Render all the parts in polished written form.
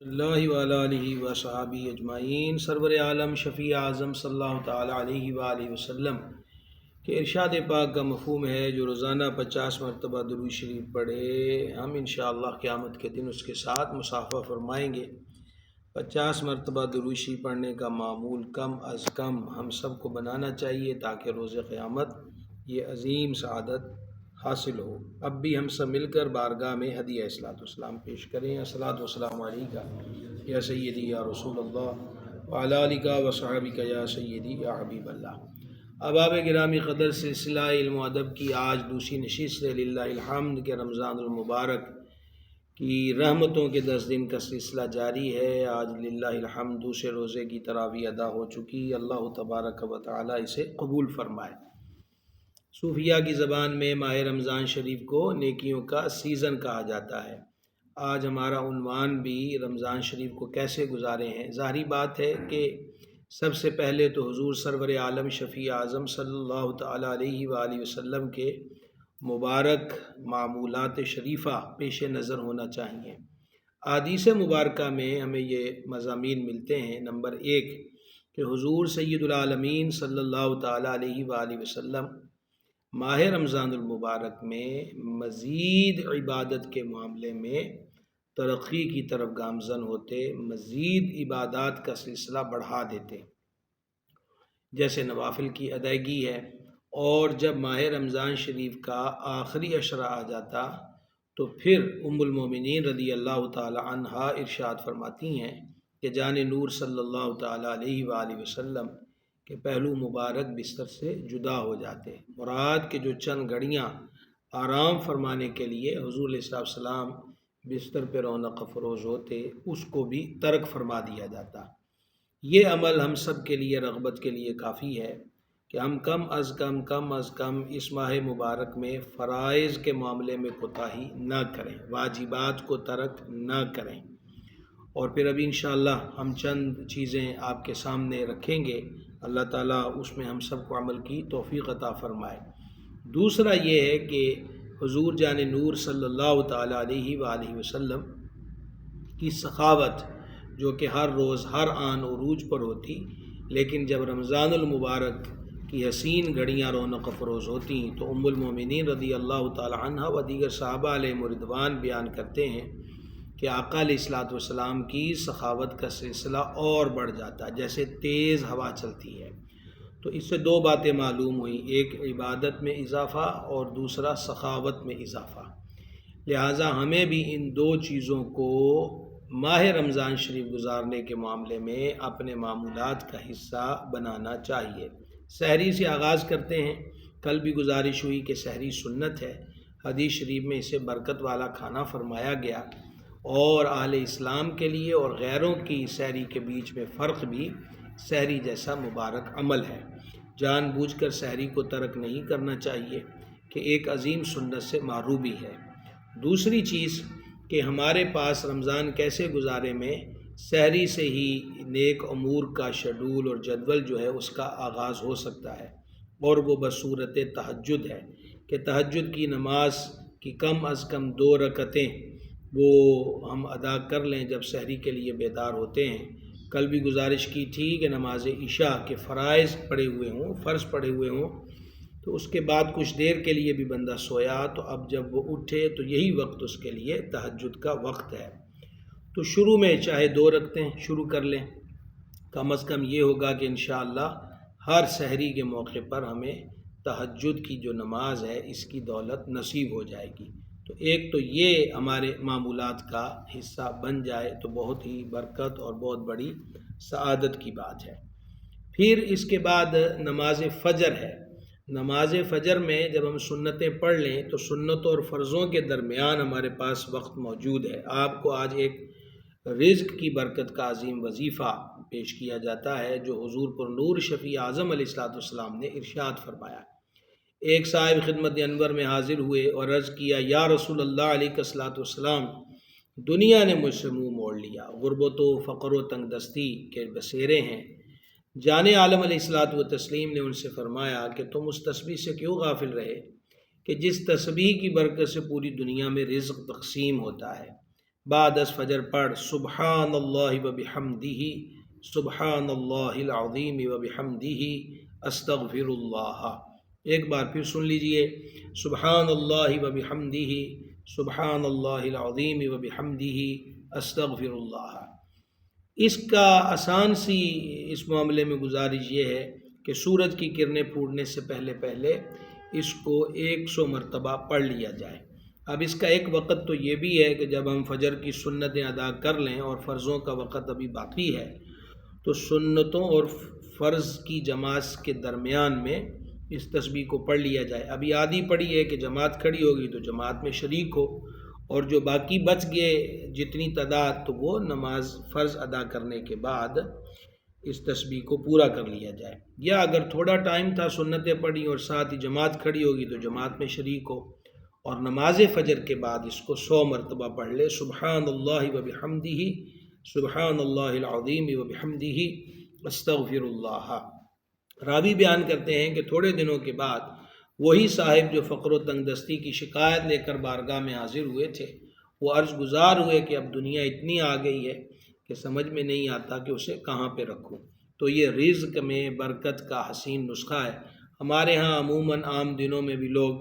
اللہ وآلہ وصحابہ اجمعین۔ سرور عالم شفیع اعظم صلی اللہ تعالیٰ علیہ وآلہ وسلم کہ ارشاد پاک کا مفہوم ہے جو روزانہ 50 مرتبہ درود شریف پڑھے ہم انشاءاللہ قیامت کے دن اس کے ساتھ مصافحہ فرمائیں گے۔ 50 مرتبہ درود شریف پڑھنے کا معمول کم از کم ہم سب کو بنانا چاہیے تاکہ روز قیامت یہ عظیم سعادت حاصل ہو۔ اب بھی ہم سب مل کر بارگاہ میں ہدیہ اصلاۃ والسلام پیش کریں۔ الصلاۃ والسلام علیکہ یا سیدی یا رسول اللہ وعلی آلک و صحابک یا سیدی یا حبیب اللہ۔ احباب گرامی قدر، سلسلہ علم و ادب کی آج دوسری نشست ہے۔ للہ الحمد کے رمضان المبارک کی رحمتوں کے 10 دن کا سلسلہ جاری ہے۔ آج للہ الحمد دوسرے روزے کی تراویح ادا ہو چکی۔ اللہ تبارک و تعالی اسے قبول فرمائے۔ صوفیہ کی زبان میں ماہ رمضان شریف کو نیکیوں کا سیزن کہا جاتا ہے۔ آج ہمارا عنوان بھی رمضان شریف کو کیسے گزارے ہیں۔ ظاہری بات ہے کہ سب سے پہلے تو حضور سرور عالم شفیع اعظم صلی اللہ تعالیٰ علیہ وآلہ وسلم کے مبارک معمولات شریفہ پیش نظر ہونا چاہیے۔ احادیث مبارکہ میں ہمیں یہ مضامین ملتے ہیں۔ نمبر 1 کہ حضور سید العالمین صلی اللہ تعالیٰ علیہ وآلہ وسلم ماہ رمضان المبارک میں مزید عبادت کے معاملے میں ترقی کی طرف گامزن ہوتے، مزید عبادات کا سلسلہ بڑھا دیتے، جیسے نوافل کی ادائیگی ہے۔ اور جب ماہ رمضان شریف کا آخری عشرہ آ جاتا تو پھر ام المومنین رضی اللہ تعالی عنہا ارشاد فرماتی ہیں کہ جان نور صلی اللہ تعالی علیہ وآلہ وسلم کہ پہلو مبارک بستر سے جدا ہو جاتے۔ مراد کے جو چند گھڑیاں آرام فرمانے کے لیے حضور علیہ السلام بستر پہ رونق افروز ہوتے، اس کو بھی ترک فرما دیا جاتا۔ یہ عمل ہم سب کے لیے رغبت کے لیے کافی ہے کہ ہم کم از کم اس ماہ مبارک میں فرائض کے معاملے میں کوتاہی نہ کریں، واجبات کو ترک نہ کریں۔ اور پھر ابھی انشاءاللہ ہم چند چیزیں آپ کے سامنے رکھیں گے، اللہ تعالیٰ اس میں ہم سب کو عمل کی توفیق عطا فرمائے۔ دوسرا یہ ہے کہ حضور جان نور صلی اللہ تعالیٰ علیہ وآلہ وسلم کی سخاوت جو کہ ہر روز ہر آن عروج پر ہوتی، لیکن جب رمضان المبارک کی حسین گھڑیاں رونق افروز ہوتی تو ام المومنین رضی اللہ تعالی عنہ و دیگر صحابہ علیہ رضوان بیان کرتے ہیں کہ آقا علیہ السلام کی سخاوت کا سلسلہ اور بڑھ جاتا جیسے تیز ہوا چلتی ہے۔ تو اس سے دو باتیں معلوم ہوئیں، ایک عبادت میں اضافہ اور دوسرا سخاوت میں اضافہ۔ لہٰذا ہمیں بھی ان دو چیزوں کو ماہ رمضان شریف گزارنے کے معاملے میں اپنے معمولات کا حصہ بنانا چاہیے۔ سحری سے آغاز کرتے ہیں۔ کل بھی گزارش ہوئی کہ سحری سنت ہے، حدیث شریف میں اسے برکت والا کھانا فرمایا گیا، اور اہل اسلام کے لیے اور غیروں کی سحری کے بیچ میں فرق بھی سحری جیسا مبارک عمل ہے۔ جان بوجھ کر سحری کو ترک نہیں کرنا چاہیے کہ ایک عظیم سنت سے معروبی ہے۔ دوسری چیز کہ ہمارے پاس رمضان کیسے گزارے میں سحری سے ہی نیک امور کا شیڈول اور جدول جو ہے اس کا آغاز ہو سکتا ہے، اور وہ بصورت تہجد ہے کہ تہجد کی نماز کی کم از کم 2 رکعتیں وہ ہم ادا کر لیں جب سحری کے لیے بیدار ہوتے ہیں۔ کل بھی گزارش کی تھی کہ نماز عشاء کے فرائض پڑے ہوئے ہوں، فرض پڑے ہوئے ہوں، تو اس کے بعد کچھ دیر کے لیے بھی بندہ سویا تو اب جب وہ اٹھے تو یہی وقت اس کے لیے تہجد کا وقت ہے۔ تو شروع میں چاہے 2 رکعتیں شروع کر لیں، کم از کم یہ ہوگا کہ انشاءاللہ ہر سحری کے موقع پر ہمیں تہجد کی جو نماز ہے اس کی دولت نصیب ہو جائے گی۔ تو ایک تو یہ ہمارے معمولات کا حصہ بن جائے تو بہت ہی برکت اور بہت بڑی سعادت کی بات ہے۔ پھر اس کے بعد نماز فجر ہے۔ نماز فجر میں جب ہم سنتیں پڑھ لیں تو سنتوں اور فرضوں کے درمیان ہمارے پاس وقت موجود ہے۔ آپ کو آج ایک رزق کی برکت کا عظیم وظیفہ پیش کیا جاتا ہے جو حضور پر نور شفیع اعظم علیہ السلام نے ارشاد فرمایا۔ ایک صاحب خدمت انور میں حاضر ہوئے اور عرض کیا، یا رسول اللہ علیہ السلام، دنیا نے مجھ سے منہ موڑ لیا، غربت و فقر و تنگ دستی کے بسیرے ہیں۔ جان عالم علیہ السلام نے ان سے فرمایا کہ تم اس تسبیح سے کیوں غافل رہے کہ جس تسبیح کی برکت سے پوری دنیا میں رزق تقسیم ہوتا ہے۔ بعد از فجر پڑھ سبحان اللہ و بحمدہ، سبحان اللہ العظیم و بحمدہ، استغفر اللہ۔ ایک بار پھر سن لیجئے، سبحان اللہ و بحمدہ، سبحان اللہ العظیم و بحمدہ، استغفر اللہ۔ اس کا آسان سی اس معاملے میں گزارش یہ ہے کہ سورج کی کرنیں پھوٹنے سے پہلے پہلے اس کو 100 مرتبہ پڑھ لیا جائے۔ اب اس کا ایک وقت تو یہ بھی ہے کہ جب ہم فجر کی سنتیں ادا کر لیں اور فرضوں کا وقت ابھی باقی ہے تو سنتوں اور فرض کی جماعت کے درمیان میں اس تسبیح کو پڑھ لیا جائے۔ ابھی آدھی پڑھی ہے کہ جماعت کھڑی ہوگی تو جماعت میں شریک ہو، اور جو باقی بچ گئے جتنی تعداد تو وہ نماز فرض ادا کرنے کے بعد اس تسبیح کو پورا کر لیا جائے، یا اگر تھوڑا ٹائم تھا سنتیں پڑھی اور ساتھ ہی جماعت کھڑی ہوگی تو جماعت میں شریک ہو اور نماز فجر کے بعد اس کو 100 مرتبہ پڑھ لے، سبحان اللہ و بحمدہ، سبحان اللہ العظیم و بحمدہ، استغفر اللہ۔ راوی بیان کرتے ہیں کہ تھوڑے دنوں کے بعد وہی صاحب جو فقر و تنگ دستی کی شکایت لے کر بارگاہ میں حاضر ہوئے تھے، وہ عرض گزار ہوئے کہ اب دنیا اتنی آ گئی ہے کہ سمجھ میں نہیں آتا کہ اسے کہاں پہ رکھوں۔ تو یہ رزق میں برکت کا حسین نسخہ ہے۔ ہمارے ہاں عموماً عام دنوں میں بھی لوگ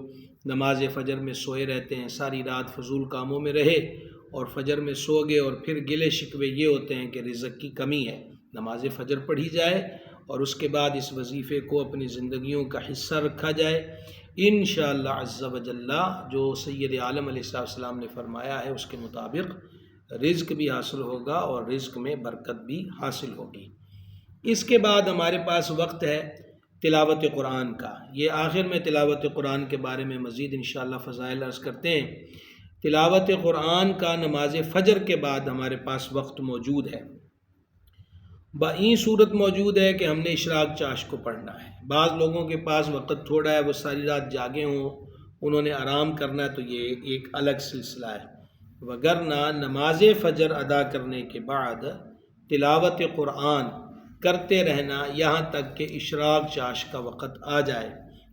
نماز فجر میں سوئے رہتے ہیں، ساری رات فضول کاموں میں رہے اور فجر میں سو گئے، اور پھر گلے شکوے یہ ہوتے ہیں کہ رزق کی کمی ہے۔ نماز فجر پڑھی جائے اور اس کے بعد اس وظیفے کو اپنی زندگیوں کا حصہ رکھا جائے، انشاءاللہ عز و جل جو سید عالم علیہ السلام نے فرمایا ہے اس کے مطابق رزق بھی حاصل ہوگا اور رزق میں برکت بھی حاصل ہوگی۔ اس کے بعد ہمارے پاس وقت ہے تلاوت قرآن کا۔ یہ آخر میں تلاوت قرآن کے بارے میں مزید انشاءاللہ فضائل عرض کرتے ہیں۔ تلاوت قرآن کا نماز فجر کے بعد ہمارے پاس وقت موجود ہے۔ بائیں صورت موجود ہے کہ ہم نے اشراق چاش کو پڑھنا ہے۔ بعض لوگوں کے پاس وقت تھوڑا ہے، وہ ساری رات جاگے ہوں، انہوں نے آرام کرنا ہے، تو یہ ایک الگ سلسلہ ہے۔ وگرنہ نماز فجر ادا کرنے کے بعد تلاوت قرآن کرتے رہنا یہاں تک کہ اشراق چاش کا وقت آ جائے،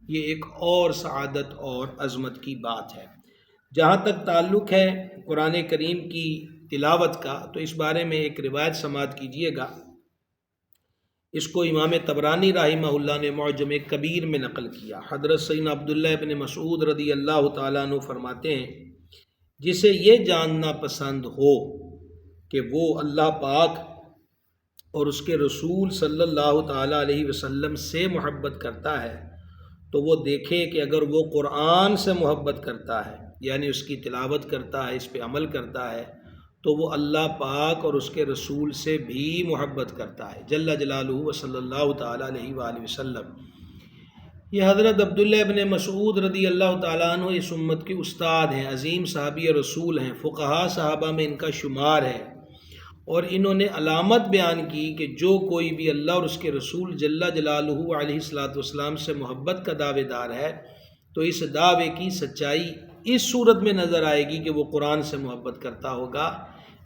یہ ایک اور سعادت اور عظمت کی بات ہے۔ جہاں تک تعلق ہے قرآن کریم کی تلاوت کا، تو اس بارے میں ایک روایت سماعت کیجیے گا۔ اس کو امام طبرانی رحمہ اللہ نے معجم کبیر میں نقل کیا۔ حضرت سیدنا عبداللہ ابن مسعود رضی اللہ تعالیٰ عنہ فرماتے ہیں، جسے یہ جاننا پسند ہو کہ وہ اللہ پاک اور اس کے رسول صلی اللہ تعالیٰ علیہ وسلم سے محبت کرتا ہے تو وہ دیکھے کہ اگر وہ قرآن سے محبت کرتا ہے، یعنی اس کی تلاوت کرتا ہے، اس پہ عمل کرتا ہے، تو وہ اللہ پاک اور اس کے رسول سے بھی محبت کرتا ہے جل جلالہ و صلی اللہ تعالیٰ علیہ وآلہ وسلم۔ یہ حضرت عبداللہ ابن مسعود رضی اللہ تعالیٰ عنہ اس امت کے استاد ہیں، عظیم صحابی رسول ہیں، فقہا صحابہ میں ان کا شمار ہے، اور انہوں نے علامت بیان کی کہ جو کوئی بھی اللہ اور اس کے رسول جل جلالہ علیہ الصلوۃ والسلام سے محبت کا دعوے دار ہے تو اس دعوے کی سچائی اس صورت میں نظر آئے گی کہ وہ قرآن سے محبت کرتا ہوگا،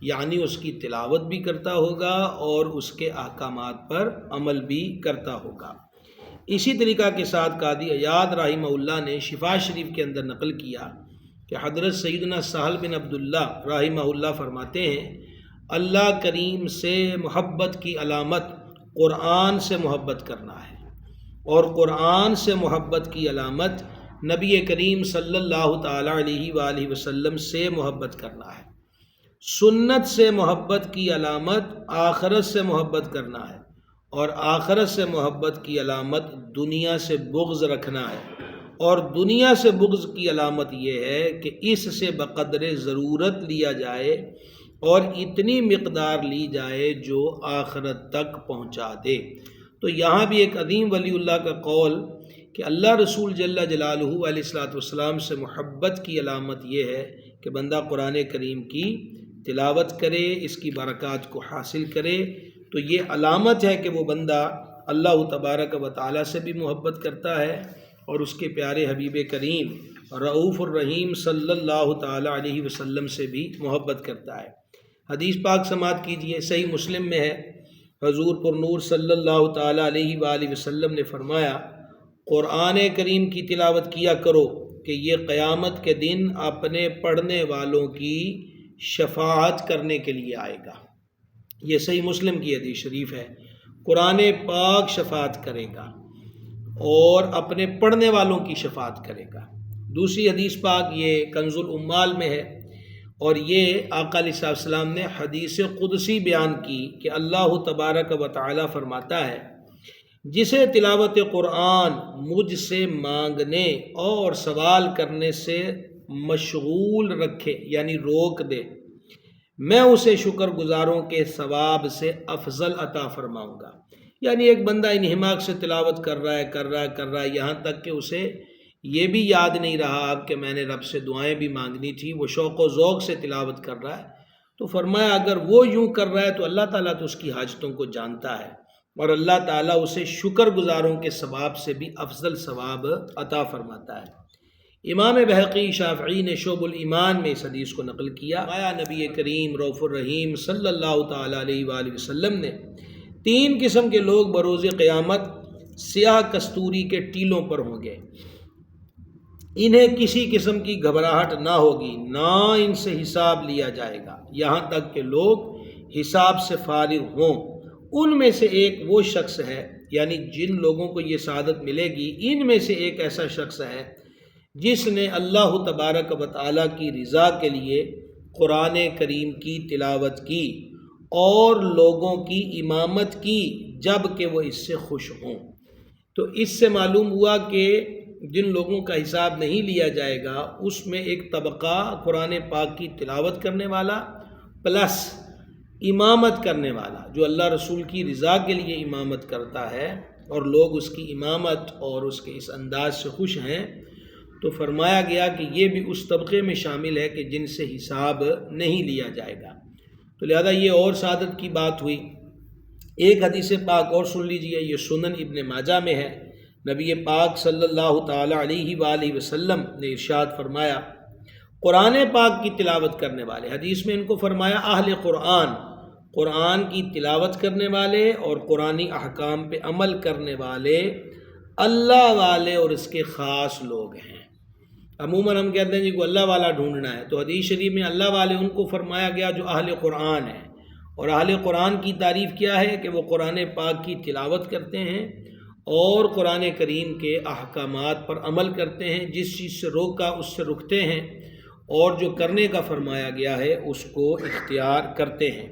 یعنی اس کی تلاوت بھی کرتا ہوگا اور اس کے احکامات پر عمل بھی کرتا ہوگا۔ اسی طریقہ کے ساتھ قاضی عیاض رحمہ اللہ نے شفا شریف کے اندر نقل کیا کہ حضرت سیدنا سہل بن عبداللہ رحمہ اللہ فرماتے ہیں، اللہ کریم سے محبت کی علامت قرآن سے محبت کرنا ہے، اور قرآن سے محبت کی علامت نبی کریم صلی اللہ تعالیٰ علیہ وآلہ وسلم سے محبت کرنا ہے، سنت سے محبت کی علامت آخرت سے محبت کرنا ہے، اور آخرت سے محبت کی علامت دنیا سے بغض رکھنا ہے، اور دنیا سے بغض کی علامت یہ ہے کہ اس سے بقدر ضرورت لیا جائے اور اتنی مقدار لی جائے جو آخرت تک پہنچا دے۔ تو یہاں بھی ایک عظیم ولی اللہ کا قول کہ اللہ رسول جل جلالہ علیہ الصلوۃ والسلام سے محبت کی علامت یہ ہے کہ بندہ قرآن کریم کی تلاوت کرے، اس کی برکات کو حاصل کرے، تو یہ علامت ہے کہ وہ بندہ اللہ تبارک و تعالیٰ سے بھی محبت کرتا ہے اور اس کے پیارے حبیب کریم رؤوف الرحیم صلی اللہ تعالیٰ علیہ وسلم سے بھی محبت کرتا ہے۔ حدیث پاک سماعت کیجیے، صحیح مسلم میں ہے، حضور پر نور صلی اللہ تعالیٰ علیہ وآلہ وسلم نے فرمایا، قرآن کریم کی تلاوت کیا کرو کہ یہ قیامت کے دن اپنے پڑھنے والوں کی شفاعت کرنے کے لیے آئے گا۔ یہ صحیح مسلم کی حدیث شریف ہے۔ قرآن پاک شفاعت کرے گا اور اپنے پڑھنے والوں کی شفاعت کرے گا۔ دوسری حدیث پاک یہ کنز الاموال میں ہے، اور یہ آقا علیہ السلام نے حدیث قدسی بیان کی کہ اللہ تبارک و تعالی فرماتا ہے، جسے تلاوت قرآن مجھ سے مانگنے اور سوال کرنے سے مشغول رکھے، یعنی روک دے، میں اسے شکر گزاروں کے ثواب سے افضل عطا فرماؤں گا۔ یعنی ایک بندہ انہماک سے تلاوت کر رہا ہے یہاں تک کہ اسے یہ بھی یاد نہیں رہا اب کہ میں نے رب سے دعائیں بھی مانگنی تھی، وہ شوق و ذوق سے تلاوت کر رہا ہے، تو فرمایا اگر وہ یوں کر رہا ہے تو اللہ تعالیٰ تو اس کی حاجتوں کو جانتا ہے، اور اللہ تعالیٰ اسے شکر گزاروں کے ثواب سے بھی افضل ثواب عطا فرماتا ہے۔ امام بہقی شافعی نے شعب الایمان میں اس حدیث کو نقل کیا۔ آیا نبی کریم رؤوف الرحیم صلی اللہ تعالیٰ علیہ وآلہ وسلم نے 3 قسم کے لوگ بروز قیامت سیاہ کستوری کے ٹیلوں پر ہوں گے، انہیں کسی قسم کی گھبراہٹ نہ ہوگی، نہ ان سے حساب لیا جائے گا یہاں تک کہ لوگ حساب سے فارغ ہوں۔ ان میں سے ایک وہ شخص ہے، یعنی جن لوگوں کو یہ سعادت ملے گی ان میں سے ایک ایسا شخص ہے جس نے اللہ تبارک و تعالیٰ کی رضا کے لیے قرآن کریم کی تلاوت کی اور لوگوں کی امامت کی جب کہ وہ اس سے خوش ہوں۔ تو اس سے معلوم ہوا کہ جن لوگوں کا حساب نہیں لیا جائے گا اس میں ایک طبقہ قرآن پاک کی تلاوت کرنے والا پلس امامت کرنے والا، جو اللہ رسول کی رضا کے لیے امامت کرتا ہے اور لوگ اس کی امامت اور اس کے اس انداز سے خوش ہیں، تو فرمایا گیا کہ یہ بھی اس طبقے میں شامل ہے کہ جن سے حساب نہیں لیا جائے گا۔ تو لہذا یہ اور سعادت کی بات ہوئی۔ ایک حدیث پاک اور سن لیجئے، یہ سنن ابن ماجہ میں ہے۔ نبی پاک صلی اللہ تعالی علیہ وآلہ وسلم نے ارشاد فرمایا، قرآن پاک کی تلاوت کرنے والے، حدیث میں ان کو فرمایا اہل قرآن، قرآن کی تلاوت کرنے والے اور قرآنی احکام پہ عمل کرنے والے اللہ والے اور اس کے خاص لوگ ہیں۔ عموماً ہم کہتے ہیں جی کو اللہ والا ڈھونڈنا ہے، تو حدیث شریف میں اللہ والے ان کو فرمایا گیا جو اہل قرآن ہیں، اور اہل قرآن کی تعریف کیا ہے کہ وہ قرآن پاک کی تلاوت کرتے ہیں اور قرآن کریم کے احکامات پر عمل کرتے ہیں، جس چیز سے روکا اس سے رکتے ہیں، اور جو کرنے کا فرمایا گیا ہے اس کو اختیار کرتے ہیں۔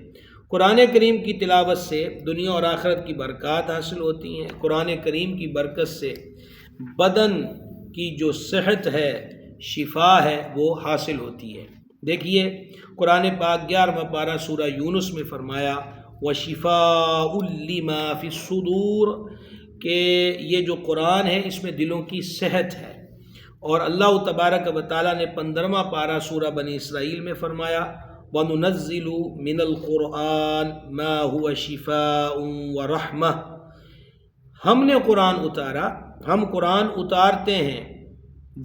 قرآن کریم کی تلاوت سے دنیا اور آخرت کی برکات حاصل ہوتی ہیں۔ قرآن کریم کی برکت سے بدن کی جو صحت ہے، شفا ہے، وہ حاصل ہوتی ہے۔ دیکھیے قرآن پاک 11واں پارہ سورہ یونس میں فرمایا وَشِفَاءٌ لِمَا فِي الصُّدُورِ، کہ یہ جو قرآن ہے اس میں دلوں کی صحت ہے۔ اور اللہ تبارک و تعالیٰ نے 15واں پارہ سورہ بنی اسرائیل میں فرمایا وَنُنَزِّلُ مِنَ الْقُرْآنِ مَا هُوَ شِفَاءٌ وَرَحْمَةٌ، ہم نے قرآن اتارا، ہم قرآن اتارتے ہیں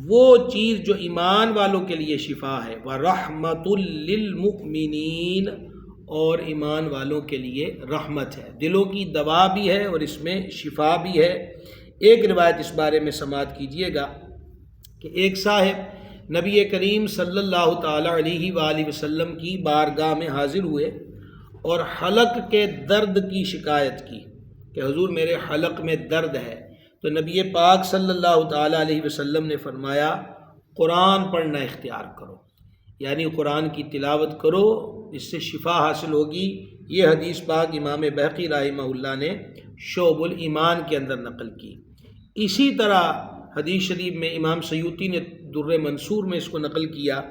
وہ چیز جو ایمان والوں کے لیے شفا ہے، وَرَحْمَةٌ لِّلْمُؤْمِنِينَ، اور ایمان والوں کے لیے رحمت ہے، دلوں کی دوا بھی ہے اور اس میں شفا بھی ہے۔ ایک روایت اس بارے میں سماعت کیجئے گا کہ ایک صاحب نبی کریم صلی اللہ تعالی علیہ وآلہ وسلم کی بارگاہ میں حاضر ہوئے اور حلق کے درد کی شکایت کی کہ حضور میرے حلق میں درد ہے، تو نبی پاک صلی اللہ تعالی علیہ وسلم نے فرمایا قرآن پڑھنا اختیار کرو، یعنی قرآن کی تلاوت کرو، اس سے شفا حاصل ہوگی۔ یہ حدیث پاک امام بہقی رحمہ اللہ نے شعب الایمان کے اندر نقل کی۔ اسی طرح حدیث شریف میں امام سیوطی نے در منصور میں اس کو نقل کیا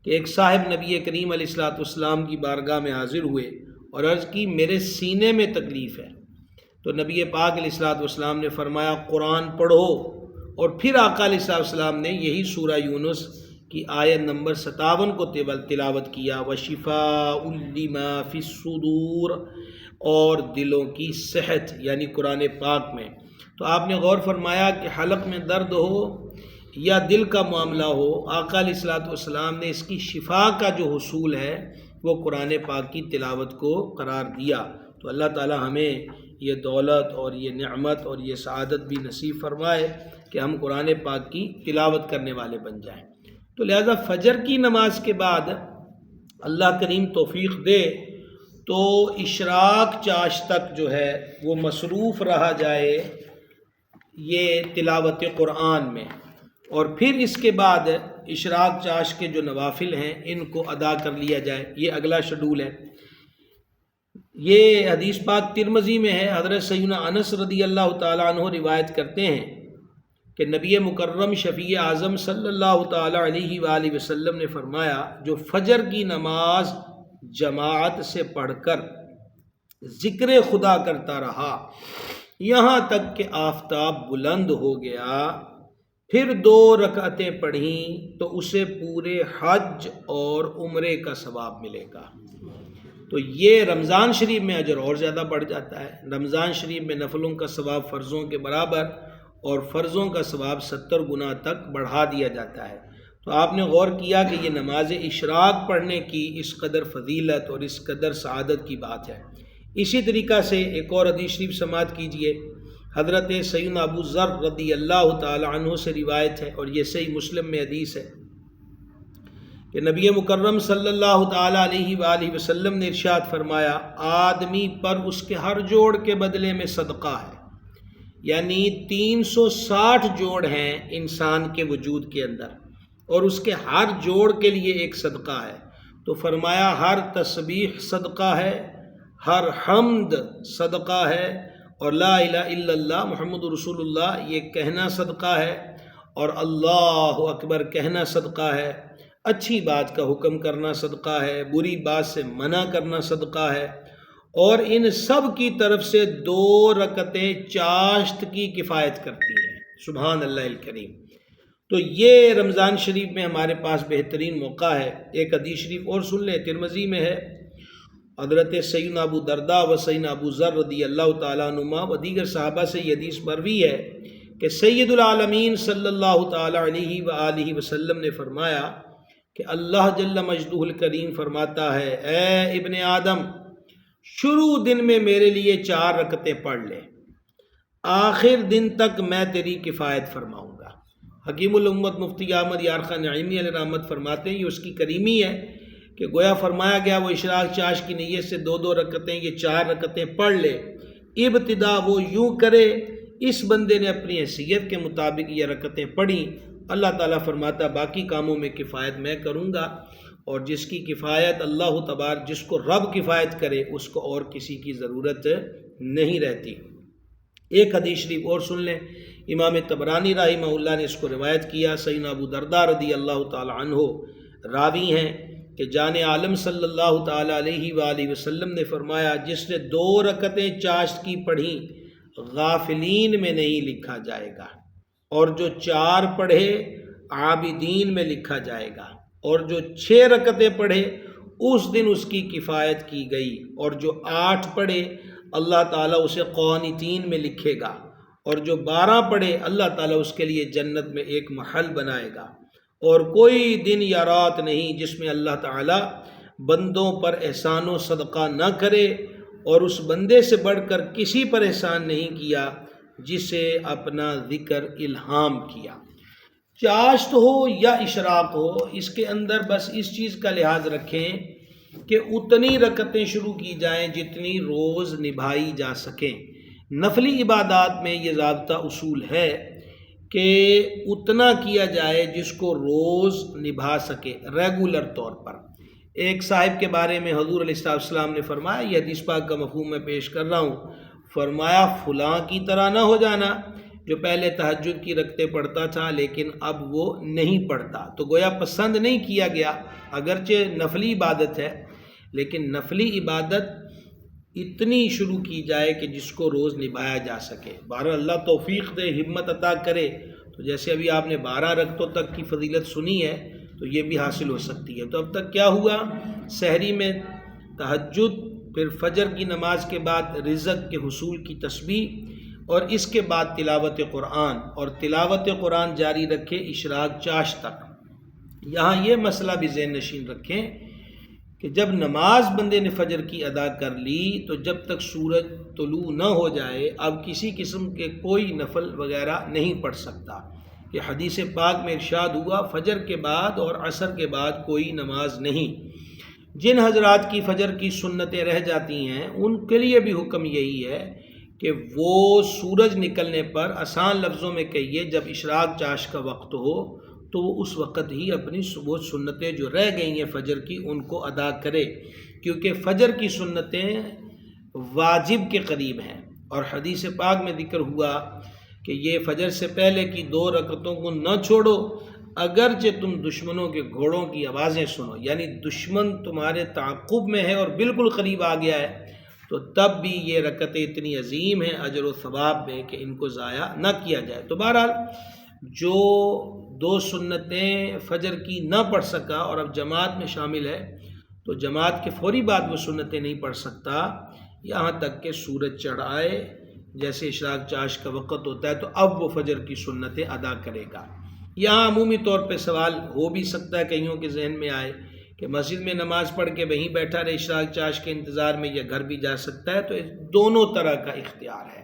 کہ ایک صاحب نبی کریم علیہ السلام کی بارگاہ میں حاضر ہوئے اور عرض کی میرے سینے میں تکلیف ہے، تو نبی پاک علیہ السلام نے فرمایا قرآن پڑھو، اور پھر آقا علیہ السلام نے یہی سورہ یونس کی آیت نمبر 57 کو تلاوت کیا وَشِفَاءٌ لِمَا فِي الصُّدُورِ، اور دلوں کی صحت یعنی قرآن پاک میں۔ تو آپ نے غور فرمایا کہ حلق میں درد ہو یا دل کا معاملہ ہو، آقا علیہ السلام نے اس کی شفا کا جو حصول ہے وہ قرآن پاک کی تلاوت کو قرار دیا۔ تو اللہ تعالی ہمیں یہ دولت اور یہ نعمت اور یہ سعادت بھی نصیب فرمائے کہ ہم قرآن پاک کی تلاوت کرنے والے بن جائیں۔ تو لہذا فجر کی نماز کے بعد اللہ کریم توفیق دے تو اشراق چاش تک جو ہے وہ مصروف رہا جائے یہ تلاوت قرآن میں، اور پھر اس کے بعد اشراق چاش کے جو نوافل ہیں ان کو ادا کر لیا جائے، یہ اگلا شیڈول ہے۔ یہ حدیث پاک ترمذی میں ہے، حضرت سیدنا انس رضی اللہ تعالیٰ عنہ روایت کرتے ہیں کہ نبی مکرم شفیع اعظم صلی اللہ تعالیٰ علیہ وآلہ وسلم نے فرمایا، جو فجر کی نماز جماعت سے پڑھ کر ذکر خدا کرتا رہا یہاں تک کہ آفتاب بلند ہو گیا، پھر 2 رکعتیں پڑھیں تو اسے پورے حج اور عمرے کا ثواب ملے گا۔ تو یہ رمضان شریف میں اجر اور زیادہ بڑھ جاتا ہے۔ رمضان شریف میں نفلوں کا ثواب فرضوں کے برابر اور فرضوں کا ثواب 70 گنا تک بڑھا دیا جاتا ہے۔ تو آپ نے غور کیا کہ یہ نماز اشراق پڑھنے کی اس قدر فضیلت اور اس قدر سعادت کی بات ہے۔ اسی طریقہ سے ایک اور حدیث شریف سماعت کیجئے، حضرت سیدنا ابو ذر رضی اللہ تعالی عنہ سے روایت ہے، اور یہ صحیح مسلم میں حدیث ہے کہ نبی مکرم صلی اللہ تعالی علیہ وآلہ وسلم نے ارشاد فرمایا، آدمی پر اس کے ہر جوڑ کے بدلے میں صدقہ ہے، یعنی 360 جوڑ ہیں انسان کے وجود کے اندر، اور اس کے ہر جوڑ کے لیے ایک صدقہ ہے۔ تو فرمایا ہر تسبیح صدقہ ہے، ہر حمد صدقہ ہے، اور لا الہ الا اللہ محمد رسول اللہ یہ کہنا صدقہ ہے، اور اللہ اکبر کہنا صدقہ ہے، اچھی بات کا حکم کرنا صدقہ ہے، بری بات سے منع کرنا صدقہ ہے، اور ان سب کی طرف سے 2 رکعتیں چاشت کی کفایت کرتی ہیں۔ سبحان اللہ الکریم۔ تو یہ رمضان شریف میں ہمارے پاس بہترین موقع ہے۔ ایک حدیث شریف اور سن لیں، ترمذی میں ہے، حضرت سیدنا ابو درداء و سیدنا ابو ذر رضی اللہ تعالیٰ عنہما و دیگر صحابہ سے یہ حدیث مروی ہے کہ سید العالمین صلی اللہ تعالیٰ علیہ وآلہ وسلم نے فرمایا کہ اللہ جل مجدہ الکریم فرماتا ہے، اے ابن آدم، شروع دن میں میرے لیے 4 رکعتیں پڑھ لے، آخر دن تک میں تیری کفایت فرماؤں گا۔ حکیم الامت مفتی احمد یارخان نعیمی علیہ رحمت فرماتے ہیں یہ اس کی کریمی ہے کہ گویا فرمایا گیا وہ اشراق چاش کی نیت سے 2 رکعتیں، یہ 4 رکعتیں پڑھ لے۔ ابتدا وہ یوں کرے، اس بندے نے اپنی حیثیت کے مطابق یہ رکعتیں پڑھیں، اللہ تعالیٰ فرماتا باقی کاموں میں کفایت میں کروں گا، اور جس کی کفایت اللہ تبارک، جس کو رب کفایت کرے اس کو اور کسی کی ضرورت نہیں رہتی۔ ایک حدیث شریف اور سن لیں، امام طبرانی رحمہ اللہ نے اس کو روایت کیا، سیدنا ابو درداء رضی اللہ تعالی عنہ راوی ہیں کہ جان عالم صلی اللہ تعالی علیہ وآلہ وسلم نے فرمایا، جس نے 2 رکعتیں چاشت کی پڑھیں غافلین میں نہیں لکھا جائے گا، اور جو 4 پڑھے عابدین میں لکھا جائے گا، اور جو 6 رکعتیں پڑھے اس دن اس کی کفایت کی گئی، اور جو 8 پڑھے اللہ تعالیٰ اسے قانتین میں لکھے گا، اور جو 12 پڑھے اللہ تعالیٰ اس کے لیے جنت میں ایک محل بنائے گا، اور کوئی دن یا رات نہیں جس میں اللہ تعالیٰ بندوں پر احسان و صدقہ نہ کرے، اور اس بندے سے بڑھ کر کسی پر احسان نہیں کیا جسے اپنا ذکر الہام کیا۔ چاشت ہو یا اشراق ہو، اس کے اندر بس اس چیز کا لحاظ رکھیں کہ اتنی رکعتیں شروع کی جائیں جتنی روز نبھائی جا سکیں۔ نفلی عبادات میں یہ ضابطہ اصول ہے کہ اتنا کیا جائے جس کو روز نبھا سکے، ریگولر طور پر۔ ایک صاحب کے بارے میں حضور علیہ السلام نے فرمایا، یہ حدیث پاک کا مفہوم میں پیش کر رہا ہوں، فرمایا فلاں کی طرح نہ ہو جانا جو پہلے تہجد کی رکعتیں پڑھتا تھا لیکن اب وہ نہیں پڑھتا۔ تو گویا پسند نہیں کیا گیا، اگرچہ نفلی عبادت ہے لیکن نفلی عبادت اتنی شروع کی جائے کہ جس کو روز نبھایا جا سکے۔ بہرحال اللہ توفیق دے، ہمت عطا کرے، تو جیسے ابھی آپ نے 12 رکعتوں تک کی فضیلت سنی ہے تو یہ بھی حاصل ہو سکتی ہے۔ تو اب تک کیا ہوا؟ سحری میں تہجد، پھر فجر کی نماز کے بعد رزق کے حصول کی تسبیح، اور اس کے بعد تلاوت قرآن، اور تلاوت قرآن جاری رکھے اشراق چاش تک۔ یہاں یہ مسئلہ بھی ذہن نشین رکھیں کہ جب نماز بندے نے فجر کی ادا کر لی تو جب تک سورج طلوع نہ ہو جائے اب کسی قسم کے کوئی نفل وغیرہ نہیں پڑھ سکتا۔ کہ حدیث پاک میں ارشاد ہوا فجر کے بعد اور عصر کے بعد کوئی نماز نہیں۔ جن حضرات کی فجر کی سنتیں رہ جاتی ہیں ان کے لیے بھی حکم یہی ہے کہ وہ سورج نکلنے پر آسان لفظوں میں کہیے جب اشراق چاش کا وقت ہو تو وہ اس وقت ہی اپنی وہ سنتیں جو رہ گئی ہیں فجر کی ان کو ادا کرے، کیونکہ فجر کی سنتیں واجب کے قریب ہیں، اور حدیث پاک میں ذکر ہوا کہ یہ فجر سے پہلے کی 2 رکعتوں کو نہ چھوڑو اگرچہ تم دشمنوں کے گھوڑوں کی آوازیں سنو، یعنی دشمن تمہارے تعاقب میں ہے اور بالکل قریب آ گیا ہے تو تب بھی یہ رکعتیں اتنی عظیم ہیں اجر و ثواب میں کہ ان کو ضائع نہ کیا جائے۔ تو بہرحال جو 2 سنتیں فجر کی نہ پڑھ سکا اور اب جماعت میں شامل ہے تو جماعت کے فوری بعد وہ سنتیں نہیں پڑھ سکتا یہاں تک کہ سورج چڑھ آئے، جیسے اشراق چاش کا وقت ہوتا ہے تو اب وہ فجر کی سنتیں ادا کرے گا۔ یہاں عمومی طور پہ سوال ہو بھی سکتا ہے کئیوں کے ذہن میں آئے کہ مسجد میں نماز پڑھ کے وہیں بیٹھا رہے اشراق چاش کے انتظار میں یا گھر بھی جا سکتا ہے، تو دونوں طرح کا اختیار ہے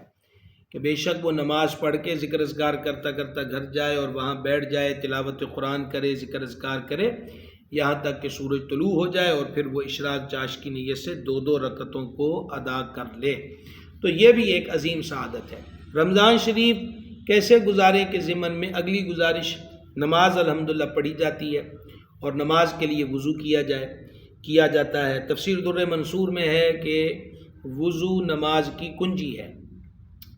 کہ بے شک وہ نماز پڑھ کے ذکر اذکار کرتا کرتا گھر جائے اور وہاں بیٹھ جائے، تلاوت قرآن کرے، ذکر اذکار کرے یہاں تک کہ سورج طلوع ہو جائے، اور پھر وہ اشراق چاش کی نیت سے 2 رکعتوں کو ادا کر لے۔ تو یہ بھی ایک عظیم سعادت ہے۔ رمضان شریف کیسے گزارے کے ضمن میں اگلی گزارش، نماز الحمدللہ پڑھی جاتی ہے اور نماز کے لیے وضو کیا جاتا ہے۔ تفسیر در منصور میں ہے کہ وضو نماز کی کنجی ہے۔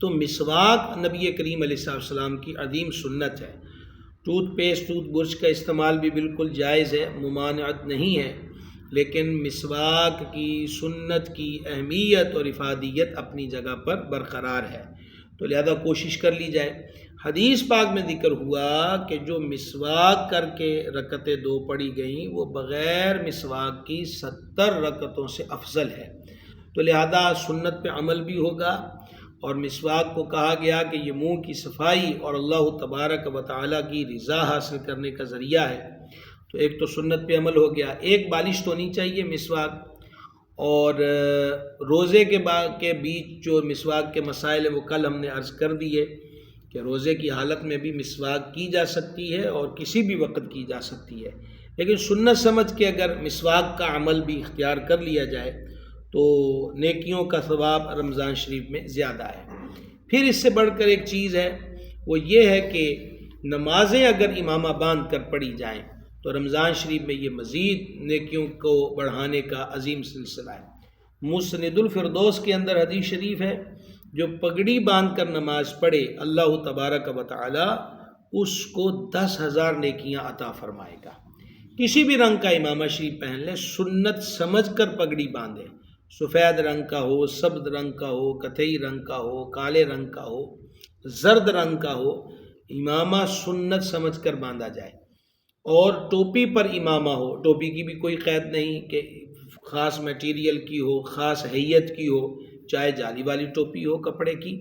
تو مسواک نبی کریم علیہ السلام کی عظیم سنت ہے۔ ٹوتھ پیسٹ، ٹوتھ برش کا استعمال بھی بالکل جائز ہے، ممانعت نہیں ہے، لیکن مسواک کی سنت کی اہمیت اور افادیت اپنی جگہ پر برقرار ہے، تو لہذا کوشش کر لی جائے۔ حدیث پاک میں ذکر ہوا کہ جو مسواک کر کے رکعتیں 2 پڑھی گئیں وہ بغیر مسواک کی 70 رکعتوں سے افضل ہے، تو لہذا سنت پہ عمل بھی ہوگا، اور مسواک کو کہا گیا کہ یہ منہ کی صفائی اور اللہ تبارک و تعالیٰ کی رضا حاصل کرنے کا ذریعہ ہے، تو ایک تو سنت پہ عمل ہو گیا۔ ایک بالش تو نہیں چاہیے مسواک، اور روزے کے بیچ جو مسواک کے مسائل ہیں وہ کل ہم نے عرض کر دیے کہ روزے کی حالت میں بھی مسواک کی جا سکتی ہے اور کسی بھی وقت کی جا سکتی ہے، لیکن سنت سمجھ کے اگر مسواک کا عمل بھی اختیار کر لیا جائے تو نیکیوں کا ثواب رمضان شریف میں زیادہ ہے۔ پھر اس سے بڑھ کر ایک چیز ہے، وہ یہ ہے کہ نمازیں اگر امامہ باندھ کر پڑھی جائیں تو رمضان شریف میں یہ مزید نیکیوں کو بڑھانے کا عظیم سلسلہ ہے۔ مسند الفردوس کے اندر حدیث شریف ہے، جو پگڑی باندھ کر نماز پڑھے اللہ تبارک و تعالی اس کو 10,000 نیکیاں عطا فرمائے گا۔ کسی بھی رنگ کا امامہ شریف پہن لے، سنت سمجھ کر پگڑی باندھے، سفید رنگ کا ہو، سبز رنگ کا ہو، کتھئی رنگ کا ہو، کالے رنگ کا ہو، زرد رنگ کا ہو، امامہ سنت سمجھ کر باندھا جائے۔ اور ٹوپی پر امامہ ہو، ٹوپی کی بھی کوئی قید نہیں کہ خاص میٹیریل کی ہو، خاص ہیئت کی ہو، چاہے جالی والی ٹوپی ہو کپڑے کی،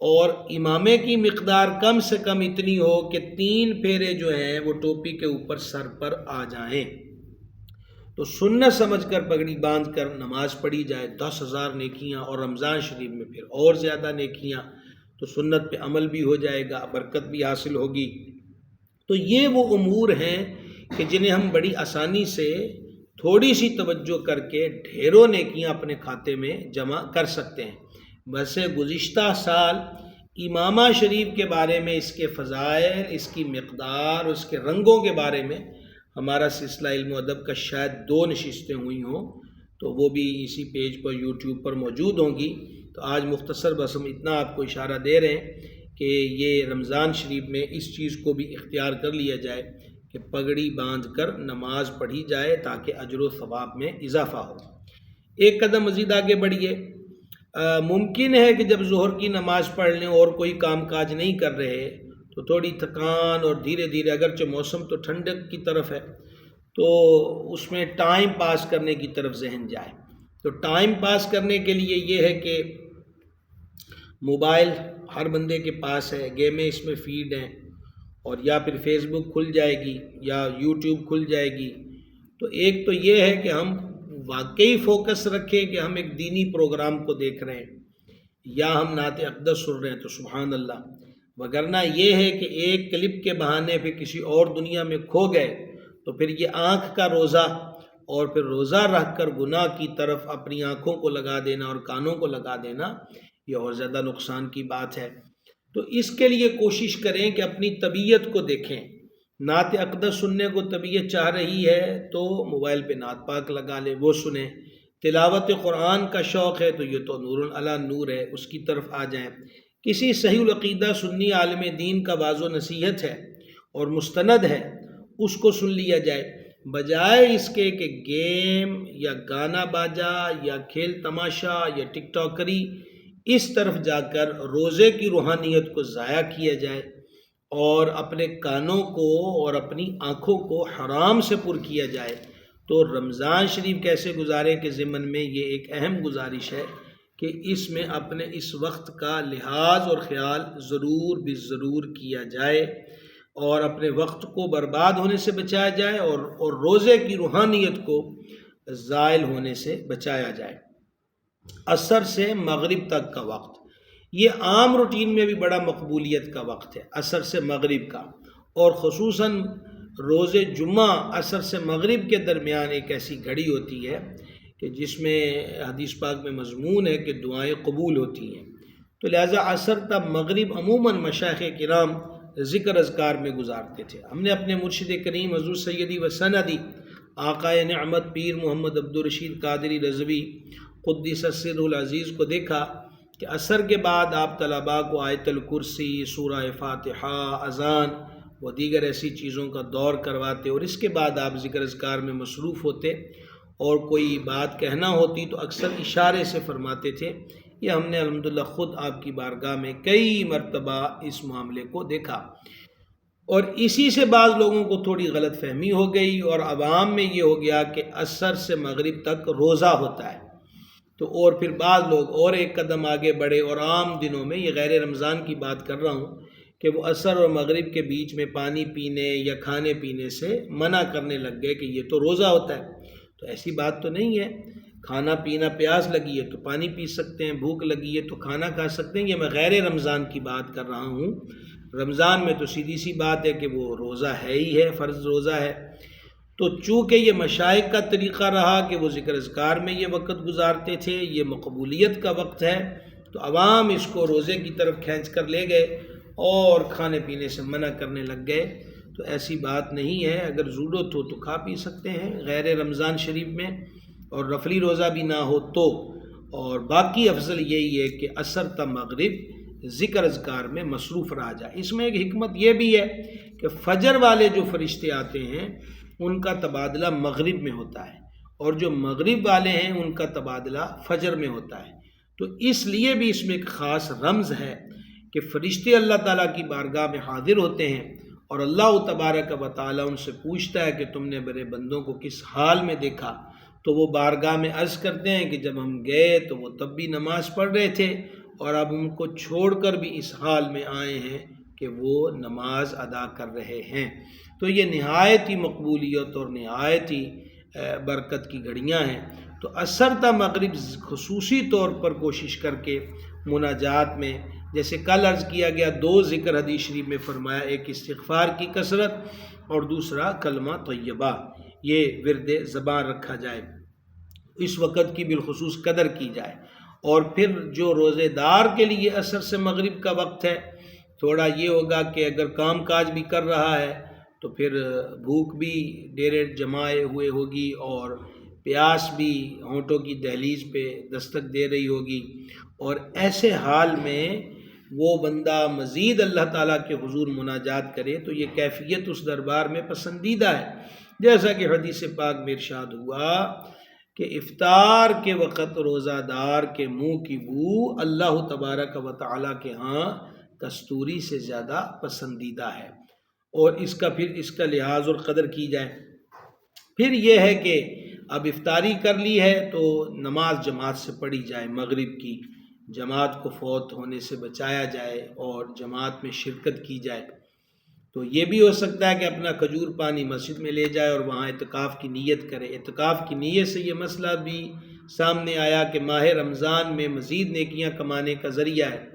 اور امامے کی مقدار کم سے کم اتنی ہو کہ 3 پھیرے جو ہیں وہ ٹوپی کے اوپر سر پر آ جائیں، تو سنت سمجھ کر پگڑی باندھ کر نماز پڑھی جائے، 10,000 نیکیاں، اور رمضان شریف میں پھر اور زیادہ نیکیاں، تو سنت پہ عمل بھی ہو جائے گا، برکت بھی حاصل ہوگی۔ تو یہ وہ امور ہیں کہ جنہیں ہم بڑی آسانی سے تھوڑی سی توجہ کر کے ڈھیروں نیکیاں اپنے کھاتے میں جمع کر سکتے ہیں۔ ویسے گزشتہ سال امامہ شریف کے بارے میں، اس کے فضائل، اس کی مقدار، اس کے رنگوں کے بارے میں ہمارا سلسلہ علم و ادب کا شاید 2 نشستیں ہوئی ہوں، تو وہ بھی اسی پیج پر یوٹیوب پر موجود ہوں گی۔ تو آج مختصر بس ہم اتنا آپ کو اشارہ دے رہے ہیں کہ یہ رمضان شریف میں اس چیز کو بھی اختیار کر لیا جائے کہ پگڑی باندھ کر نماز پڑھی جائے تاکہ اجر و ثواب میں اضافہ ہو۔ ایک قدم مزید آگے بڑھیے۔ ممکن ہے کہ جب ظہر کی نماز پڑھ لیں اور کوئی کام کاج نہیں کر رہے تو تھوڑی تھکان، اور دھیرے دھیرے اگرچہ موسم تو ٹھنڈک کی طرف ہے تو اس میں ٹائم پاس کرنے کی طرف ذہن جائے، تو ٹائم پاس کرنے کے لیے یہ ہے کہ موبائل ہر بندے کے پاس ہے، گیمیں اس میں فیڈ ہیں، اور یا پھر فیس بک کھل جائے گی یا یوٹیوب کھل جائے گی، تو ایک تو یہ ہے کہ ہم واقعی فوکس رکھیں کہ ہم ایک دینی پروگرام کو دیکھ رہے ہیں یا ہم نعت اقدس سن رہے ہیں، تو سبحان اللہ، وگرنہ یہ ہے کہ ایک کلپ کے بہانے پہ کسی اور دنیا میں کھو گئے تو پھر یہ آنکھ کا روزہ اور پھر روزہ رکھ کر گناہ کی طرف اپنی آنکھوں کو لگا دینا اور کانوں کو لگا دینا یہ اور زیادہ نقصان کی بات ہے۔ تو اس کے لیے کوشش کریں کہ اپنی طبیعت کو دیکھیں۔ نعت اقدس سننے کو طبیعت چاہ رہی ہے تو موبائل پہ نعت پاک لگا لیں، وہ سنیں۔ تلاوت قرآن کا شوق ہے تو یہ تو نور علی نور ہے، اس کی طرف آ جائیں۔ کسی صحیح العقیدہ سنی عالم دین کا واعظ و نصیحت ہے اور مستند ہے، اس کو سن لیا جائے، بجائے اس کے کہ گیم یا گانا باجا یا کھیل تماشا یا ٹک ٹاکری اس طرف جا کر روزے کی روحانیت کو ضائع کیا جائے اور اپنے کانوں کو اور اپنی آنکھوں کو حرام سے پر کیا جائے۔ تو رمضان شریف کیسے گزارے کے ضمن میں یہ ایک اہم گزارش ہے کہ اس میں اپنے اس وقت کا لحاظ اور خیال ضرور ضرور کیا جائے اور اپنے وقت کو برباد ہونے سے بچایا جائے اور روزے کی روحانیت کو زائل ہونے سے بچایا جائے۔ عصر سے مغرب تک کا وقت یہ عام روٹین میں بھی بڑا مقبولیت کا وقت ہے، عصر سے مغرب کا، اور خصوصاً روز جمعہ عصر سے مغرب کے درمیان ایک ایسی گھڑی ہوتی ہے کہ جس میں حدیث پاک میں مضمون ہے کہ دعائیں قبول ہوتی ہیں۔ تو لہٰذا عصر تا مغرب عموماً مشائخ کرام ذکر اذکار میں گزارتے تھے۔ ہم نے اپنے مرشد کریم حضور سیدی و سندی آقائے نعمت پیر محمد عبدالرشید قادری رضوی قدس سرہ العزیز کو دیکھا کہ عصر کے بعد آپ طلباء کو آیت الکرسی، سورہ فاتحہ، اذان و دیگر ایسی چیزوں کا دور کرواتے اور اس کے بعد آپ ذکر اذکار میں مصروف ہوتے، اور کوئی بات کہنا ہوتی تو اکثر اشارے سے فرماتے تھے۔ یہ ہم نے الحمدللہ خود آپ کی بارگاہ میں کئی مرتبہ اس معاملے کو دیکھا، اور اسی سے بعض لوگوں کو تھوڑی غلط فہمی ہو گئی اور عوام میں یہ ہو گیا کہ عصر سے مغرب تک روزہ ہوتا ہے۔ تو اور پھر بعض لوگ اور ایک قدم آگے بڑھے اور عام دنوں میں، یہ غیر رمضان کی بات کر رہا ہوں، کہ وہ عصر اور مغرب کے بیچ میں پانی پینے یا کھانے پینے سے منع کرنے لگ گئے کہ یہ تو روزہ ہوتا ہے۔ تو ایسی بات تو نہیں ہے، کھانا پینا، پیاس لگی ہے تو پانی پی سکتے ہیں، بھوک لگی ہے تو کھانا کھا سکتے ہیں۔ یہ میں غیر رمضان کی بات کر رہا ہوں۔ رمضان میں تو سیدھی سی بات ہے کہ وہ روزہ ہے ہی ہے، فرض روزہ ہے۔ تو چونکہ یہ مشائخ کا طریقہ رہا کہ وہ ذکر اذکار میں یہ وقت گزارتے تھے، یہ مقبولیت کا وقت ہے، تو عوام اس کو روزے کی طرف کھینچ کر لے گئے اور کھانے پینے سے منع کرنے لگ گئے۔ تو ایسی بات نہیں ہے، اگر ضرورت ہو تو کھا پی سکتے ہیں غیر رمضان شریف میں، اور رفلی روزہ بھی نہ ہو تو، اور باقی افضل یہی ہے کہ عصر تا مغرب ذکر اذکار میں مصروف رہا جائے۔ اس میں ایک حکمت یہ بھی ہے کہ فجر والے جو فرشتے آتے ہیں ان کا تبادلہ مغرب میں ہوتا ہے، اور جو مغرب والے ہیں ان کا تبادلہ فجر میں ہوتا ہے۔ تو اس لیے بھی اس میں ایک خاص رمز ہے کہ فرشتے اللہ تعالیٰ کی بارگاہ میں حاضر ہوتے ہیں اور اللہ تبارک و تعالیٰ ان سے پوچھتا ہے کہ تم نے میرے بندوں کو کس حال میں دیکھا؟ تو وہ بارگاہ میں عرض کرتے ہیں کہ جب ہم گئے تو وہ تب بھی نماز پڑھ رہے تھے، اور اب ان کو چھوڑ کر بھی اس حال میں آئے ہیں کہ وہ نماز ادا کر رہے ہیں۔ تو یہ نہایت ہی مقبولیت اور نہایت ہی برکت کی گھڑیاں ہیں۔ تو عصر تا مغرب خصوصی طور پر کوشش کر کے مناجات میں، جیسے کل عرض کیا گیا، 2 ذکر حدیث شریف میں فرمایا، ایک استغفار کی کثرت اور دوسرا کلمہ طیبہ، یہ ورد زبان رکھا جائے، اس وقت کی بالخصوص قدر کی جائے۔ اور پھر جو روزے دار کے لیے عصر سے مغرب کا وقت ہے، تھوڑا یہ ہوگا کہ اگر کام کاج بھی کر رہا ہے تو پھر بھوک بھی ڈیرے جمائے ہوئے ہوگی اور پیاس بھی ہونٹوں کی دہلیز پہ دستک دے رہی ہوگی، اور ایسے حال میں وہ بندہ مزید اللہ تعالیٰ کے حضور مناجات کرے تو یہ کیفیت اس دربار میں پسندیدہ ہے۔ جیسا کہ حدیث پاک میں ارشاد ہوا کہ افطار کے وقت روزہ دار کے منہ کی بو اللہ تبارک و تعالیٰ کے ہاں کستوری سے زیادہ پسندیدہ ہے، اور اس کا لحاظ اور قدر کی جائے۔ پھر یہ ہے کہ اب افطاری کر لی ہے تو نماز جماعت سے پڑھی جائے، مغرب کی جماعت کو فوت ہونے سے بچایا جائے اور جماعت میں شرکت کی جائے۔ تو یہ بھی ہو سکتا ہے کہ اپنا کھجور پانی مسجد میں لے جائے اور وہاں اعتکاف کی نیت کرے۔ اعتکاف کی نیت سے یہ مسئلہ بھی سامنے آیا کہ ماہ رمضان میں مزید نیکیاں کمانے کا ذریعہ ہے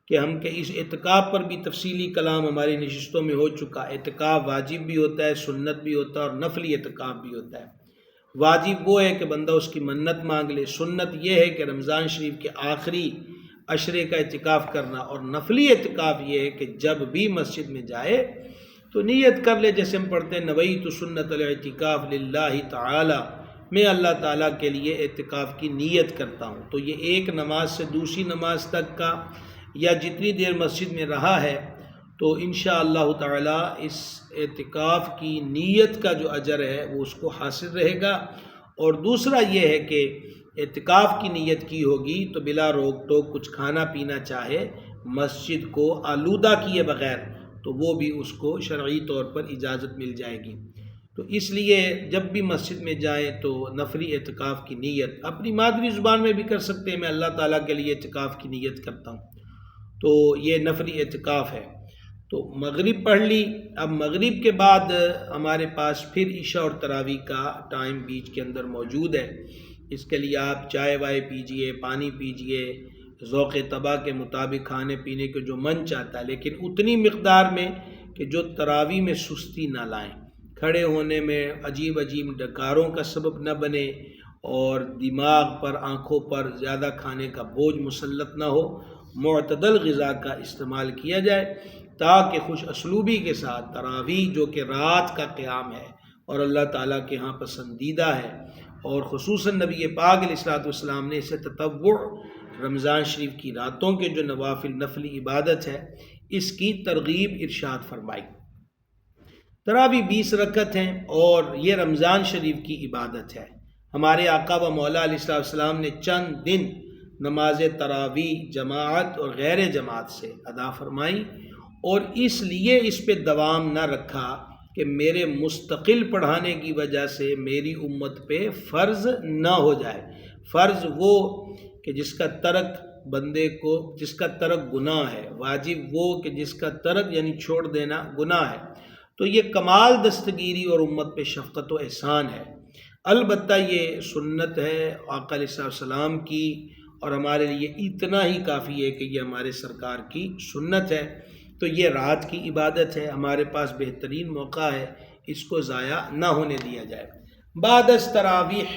کہ ہم کہ اس اعتکاف پر بھی تفصیلی کلام ہماری نشستوں میں ہو چکا۔ اعتکاف واجب بھی ہوتا ہے، سنت بھی ہوتا ہے، اور نفلی اعتکاف بھی ہوتا ہے۔ واجب وہ ہے کہ بندہ اس کی منت مانگ لے، سنت یہ ہے کہ رمضان شریف کے آخری عشرے کا اعتکاف کرنا، اور نفلی اعتکاف یہ ہے کہ جب بھی مسجد میں جائے تو نیت کر لے، جیسے ہم پڑھتے ہیں نویت سنت الاعتکاف للہ تعالی، میں اللہ تعالیٰ کے لیے اعتکاف کی نیت کرتا ہوں۔ تو یہ ایک نماز سے دوسری نماز تک کا یا جتنی دیر مسجد میں رہا ہے تو انشاءاللہ تعالیٰ اس اعتکاف کی نیت کا جو اجر ہے وہ اس کو حاصل رہے گا۔ اور دوسرا یہ ہے کہ اعتکاف کی نیت کی ہوگی تو بلا روک ٹوک کچھ کھانا پینا چاہے مسجد کو آلودہ کیے بغیر تو وہ بھی اس کو شرعی طور پر اجازت مل جائے گی۔ تو اس لیے جب بھی مسجد میں جائیں تو نفلی اعتکاف کی نیت اپنی مادری زبان میں بھی کر سکتے ہیں، میں اللہ تعالیٰ کے لیے اعتکاف کی نیت کرتا ہوں، تو یہ نفلی اعتکاف ہے۔ تو مغرب پڑھ لی، اب مغرب کے بعد ہمارے پاس پھر عشاء اور تراویح کا ٹائم بیچ کے اندر موجود ہے۔ اس کے لیے آپ چائے وائے پیجئے، پانی پیجئے، ذوق طبع کے مطابق کھانے پینے کے جو من چاہتا ہے، لیکن اتنی مقدار میں کہ جو تراویح میں سستی نہ لائیں، کھڑے ہونے میں عجیب عجیب ڈکاروں کا سبب نہ بنے، اور دماغ پر آنکھوں پر زیادہ کھانے کا بوجھ مسلط نہ ہو، معتدل غذا کا استعمال کیا جائے تاکہ خوش اسلوبی کے ساتھ تراویح جو کہ رات کا قیام ہے اور اللہ تعالیٰ کے ہاں پسندیدہ ہے، اور خصوصاً نبی پاک علیہ الصلوۃ والسلام نے اسے تطوع رمضان شریف کی راتوں کے جو نوافل نفلی عبادت ہے اس کی ترغیب ارشاد فرمائی۔ تراویح 20 رکعت ہیں اور یہ رمضان شریف کی عبادت ہے۔ ہمارے آقا و مولا علیہ الصلوۃ والسلام نے چند دن نماز تراویح جماعت اور غیر جماعت سے ادا فرمائی، اور اس لیے اس پہ دوام نہ رکھا کہ میرے مستقل پڑھانے کی وجہ سے میری امت پہ فرض نہ ہو جائے۔ فرض وہ کہ جس کا ترک بندے کو، جس کا ترک گناہ ہے، واجب وہ کہ جس کا ترک یعنی چھوڑ دینا گناہ ہے۔ تو یہ کمال دستگیری اور امت پہ شفقت و احسان ہے۔ البتہ یہ سنت ہے آقا علیہ السلام کی، اور ہمارے لیے اتنا ہی کافی ہے کہ یہ ہمارے سرکار کی سنت ہے۔ تو یہ رات کی عبادت ہے، ہمارے پاس بہترین موقع ہے، اس کو ضائع نہ ہونے دیا جائے۔ بعد از تراویح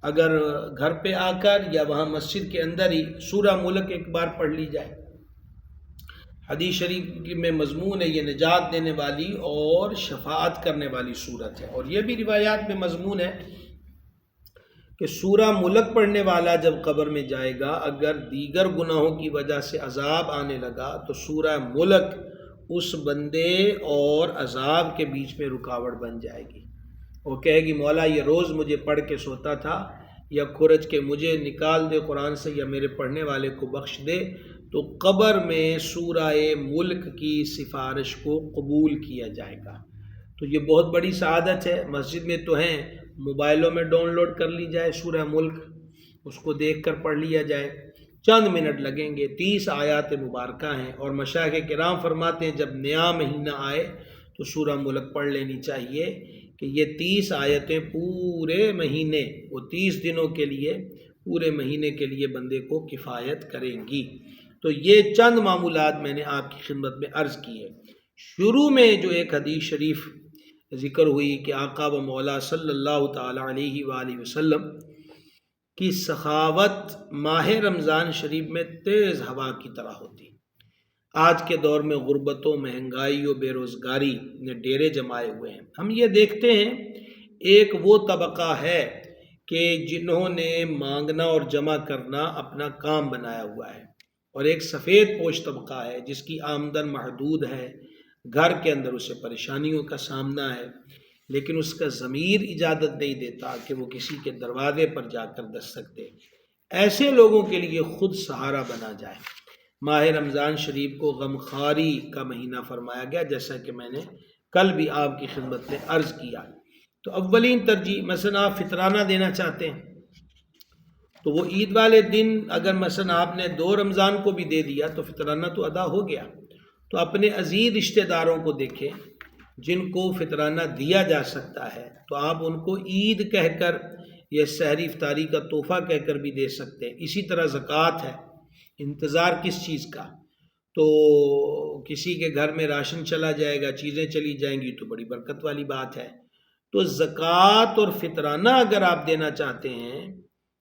اگر گھر پہ آ کر یا وہاں مسجد کے اندر ہی سورہ ملک ایک بار پڑھ لی جائے۔ حدیث شریف میں مضمون ہے، یہ نجات دینے والی اور شفاعت کرنے والی صورت ہے، اور یہ بھی روایات میں مضمون ہے کہ سورہ ملک پڑھنے والا جب قبر میں جائے گا اگر دیگر گناہوں کی وجہ سے عذاب آنے لگا تو سورہ ملک اس بندے اور عذاب کے بیچ میں رکاوٹ بن جائے گی۔ وہ کہے گی مولا یہ روز مجھے پڑھ کے سوتا تھا، یا کھرچ کے مجھے نکال دے قرآن سے، یا میرے پڑھنے والے کو بخش دے۔ تو قبر میں سورہ ملک کی سفارش کو قبول کیا جائے گا۔ تو یہ بہت بڑی سعادت ہے۔ مسجد میں تو ہیں، موبائلوں میں ڈاؤن لوڈ کر لی جائے سورہ ملک، اس کو دیکھ کر پڑھ لیا جائے، چند منٹ لگیں گے، 30 آیات مبارکہ ہیں، اور مشائخ کرام فرماتے ہیں جب نیا مہینہ آئے تو سورہ ملک پڑھ لینی چاہیے کہ یہ 30 آیتیں پورے مہینے، وہ 30 دنوں کے لیے، پورے مہینے کے لیے بندے کو کفایت کریں گی۔ تو یہ چند معمولات میں نے آپ کی خدمت میں عرض کی ہے۔ شروع میں جو ایک حدیث شریف ذکر ہوئی کہ آقا و مولا صلی اللہ تعالی علیہ وآلہ وسلم کی سخاوت ماہ رمضان شریف میں تیز ہوا کی طرح ہوتی۔ آج کے دور میں غربت و مہنگائی و بے روزگاری نے ڈیرے جمائے ہوئے ہیں۔ ہم یہ دیکھتے ہیں ایک وہ طبقہ ہے کہ جنہوں نے مانگنا اور جمع کرنا اپنا کام بنایا ہوا ہے، اور ایک سفید پوش طبقہ ہے جس کی آمدن محدود ہے، گھر کے اندر اسے پریشانیوں کا سامنا ہے، لیکن اس کا ضمیر اجازت نہیں دیتا کہ وہ کسی کے دروازے پر جا کر دستک دے۔ ایسے لوگوں کے لیے خود سہارا بنا جائے۔ ماہ رمضان شریف کو غمخواری کا مہینہ فرمایا گیا، جیسا کہ میں نے کل بھی آپ کی خدمت میں عرض کیا۔ تو اولین ترجیح، مثلا آپ فطرانہ دینا چاہتے ہیں تو وہ عید والے دن اگر مثلا آپ نے 2 رمضان کو بھی دے دیا تو فطرانہ تو ادا ہو گیا۔ تو اپنے عزیز رشتہ داروں کو دیکھیں جن کو فطرانہ دیا جا سکتا ہے، تو آپ ان کو عید کہہ کر یا سحری افطاری کا تحفہ کہہ کر بھی دے سکتے ہیں۔ اسی طرح زکوٰۃ ہے، انتظار کس چیز کا؟ تو کسی کے گھر میں راشن چلا جائے گا، چیزیں چلی جائیں گی تو بڑی برکت والی بات ہے۔ تو زکوٰۃ اور فطرانہ اگر آپ دینا چاہتے ہیں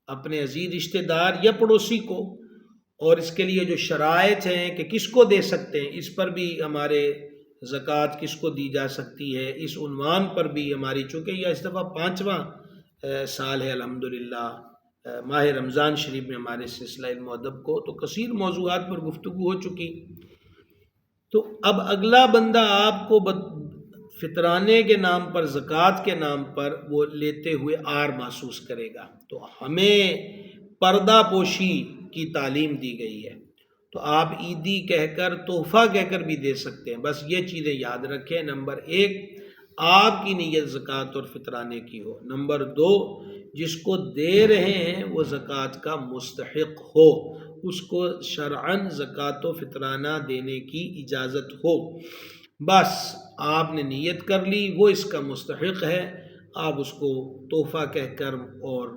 اپنے عزیز رشتہ دار یا پڑوسی کو، اور اس کے لیے جو شرائط ہیں کہ کس کو دے سکتے ہیں، اس پر بھی ہمارے زکوٰۃ کس کو دی جا سکتی ہے، اس عنوان پر بھی ہماری، چونکہ یہ اس دفعہ 5واں سال ہے الحمدللہ ماہ رمضان شریف میں ہمارے سلسلہ علم و ادب کو، تو کثیر موضوعات پر گفتگو ہو چکی۔ تو اب اگلا بندہ آپ کو فطرانے کے نام پر، زکوٰۃ کے نام پر وہ لیتے ہوئے عار محسوس کرے گا۔ تو ہمیں پردہ پوشی کی تعلیم دی گئی ہے، تو آپ عیدی کہہ کر، تحفہ کہہ کر بھی دے سکتے ہیں، بس یہ چیزیں یاد رکھیں۔ نمبر 1، آپ کی نیت زکوٰۃ اور فطرانے کی ہو۔ نمبر 2، جس کو دے رہے ہیں وہ زکوٰۃ کا مستحق ہو، اس کو شرعاً زکوٰۃ و فطرانہ دینے کی اجازت ہو۔ بس آپ نے نیت کر لی، وہ اس کا مستحق ہے، آپ اس کو تحفہ کہہ کر اور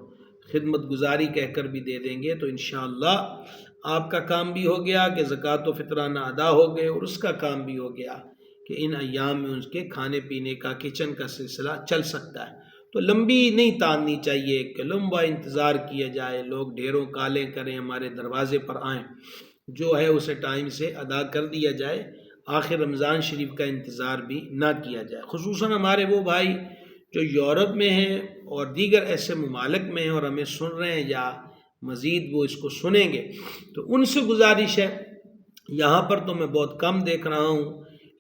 خدمت گزاری کہہ کر بھی دے دیں گے تو انشاءاللہ آپ کا کام بھی ہو گیا کہ زکوٰۃ و فطرانہ ادا ہو گئے، اور اس کا کام بھی ہو گیا کہ ان ایام میں اس کے کھانے پینے کا، کچن کا سلسلہ چل سکتا ہے۔ تو لمبی نہیں تاننی چاہیے کہ لمبا انتظار کیا جائے، لوگ ڈھیروں کالیں کریں، ہمارے دروازے پر آئیں، جو ہے اسے ٹائم سے ادا کر دیا جائے، آخر رمضان شریف کا انتظار بھی نہ کیا جائے۔ خصوصاً ہمارے وہ بھائی جو یورپ میں ہیں اور دیگر ایسے ممالک میں ہیں اور ہمیں سن رہے ہیں یا مزید وہ اس کو سنیں گے، تو ان سے گزارش ہے، یہاں پر تو میں بہت کم دیکھ رہا ہوں،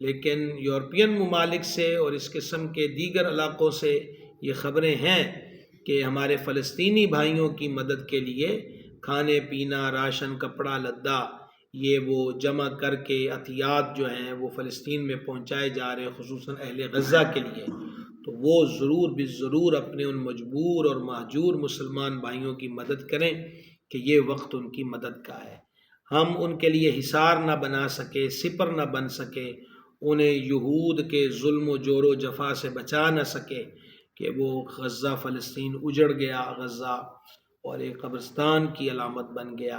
لیکن یورپین ممالک سے اور اس قسم کے دیگر علاقوں سے یہ خبریں ہیں کہ ہمارے فلسطینی بھائیوں کی مدد کے لیے کھانے پینا، راشن، کپڑا لدہ، یہ وہ جمع کر کے عطیات جو ہیں وہ فلسطین میں پہنچائے جا رہے ہیں، خصوصاً اہل غزہ کے لیے۔ تو وہ ضرور بالضرور اپنے ان مجبور اور مہجور مسلمان بھائیوں کی مدد کریں کہ یہ وقت ان کی مدد کا ہے۔ ہم ان کے لیے حصار نہ بنا سکے، سپر نہ بن سکے، انہیں یہود کے ظلم و جور و جفا سے بچا نہ سکے کہ وہ غزہ، فلسطین اجڑ گیا، غزہ اور ایک قبرستان کی علامت بن گیا،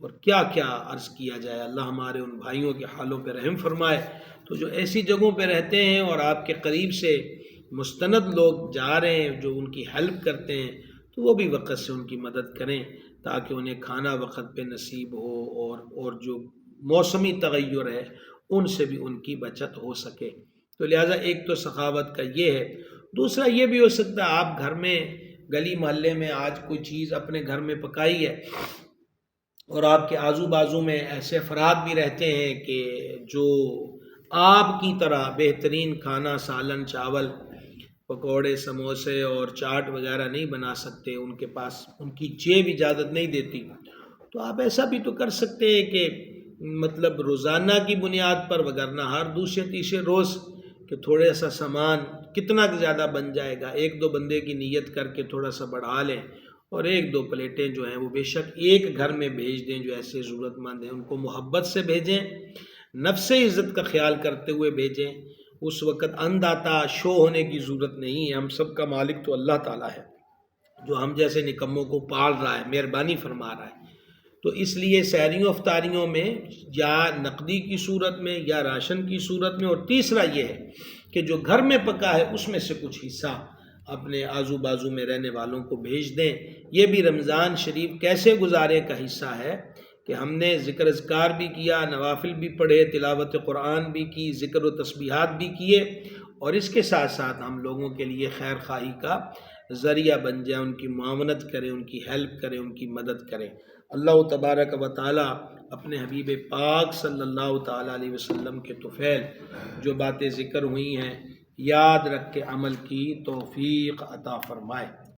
اور کیا کیا عرض کیا جائے۔ اللہ ہمارے ان بھائیوں کے حالوں پہ رحم فرمائے۔ تو جو ایسی جگہوں پہ رہتے ہیں اور آپ کے قریب سے مستند لوگ جا رہے ہیں جو ان کی ہیلپ کرتے ہیں، تو وہ بھی وقت سے ان کی مدد کریں تاکہ انہیں کھانا وقت پہ نصیب ہو، اور جو موسمی تغیر ہے ان سے بھی ان کی بچت ہو سکے۔ تو لہٰذا ایک تو سخاوت کا یہ ہے۔ دوسرا یہ بھی ہو سکتا ہے آپ گھر میں، گلی محلے میں آج کوئی چیز اپنے گھر میں پکائی ہے اور آپ کے آزو بازو میں ایسے افراد بھی رہتے ہیں کہ جو آپ کی طرح بہترین کھانا، سالن، چاول، پکوڑے، سموسے اور چاٹ وغیرہ نہیں بنا سکتے، ان کے پاس ان کی جیب اجازت نہیں دیتی، تو آپ ایسا بھی تو کر سکتے ہیں کہ مطلب روزانہ کی بنیاد پر، وگرنہ ہر دوسرے تیسرے روز کہ تھوڑا سا سامان کتنا زیادہ بن جائے گا، 1-2 بندے کی نیت کر کے تھوڑا سا بڑھا لیں، اور 1-2 پلیٹیں جو ہیں وہ بے شک ایک گھر میں بھیج دیں جو ایسے ضرورت مند ہیں، ان کو محبت سے بھیجیں، نفس عزت کا خیال کرتے ہوئے بھیجیں۔ اس وقت انداتا شو ہونے کی ضرورت نہیں ہے، ہم سب کا مالک تو اللہ تعالیٰ ہے جو ہم جیسے نکموں کو پال رہا ہے، مہربانی فرما رہا ہے۔ تو اس لیے سحریوں افطاریوں میں یا نقدی کی صورت میں یا راشن کی صورت میں، اور تیسرا یہ ہے کہ جو گھر میں پکا ہے اس میں سے کچھ حصہ اپنے آزو بازو میں رہنے والوں کو بھیج دیں۔ یہ بھی رمضان شریف کیسے گزارے کا حصہ ہے کہ ہم نے ذکر اذکار بھی کیا، نوافل بھی پڑھے، تلاوت قرآن بھی کی، ذکر و تسبیحات بھی کیے، اور اس کے ساتھ ساتھ ہم لوگوں کے لیے خیر خواہی کا ذریعہ بن جائیں، ان کی معاونت کریں، ان کی ہیلپ کریں، ان کی مدد کریں۔ اللہ تبارک و تعالی اپنے حبیب پاک صلی اللہ تعالیٰ علیہ وسلم کے طفیل جو باتیں ذکر ہوئی ہیں یاد رکھ کے عمل کی توفیق عطا فرمائے۔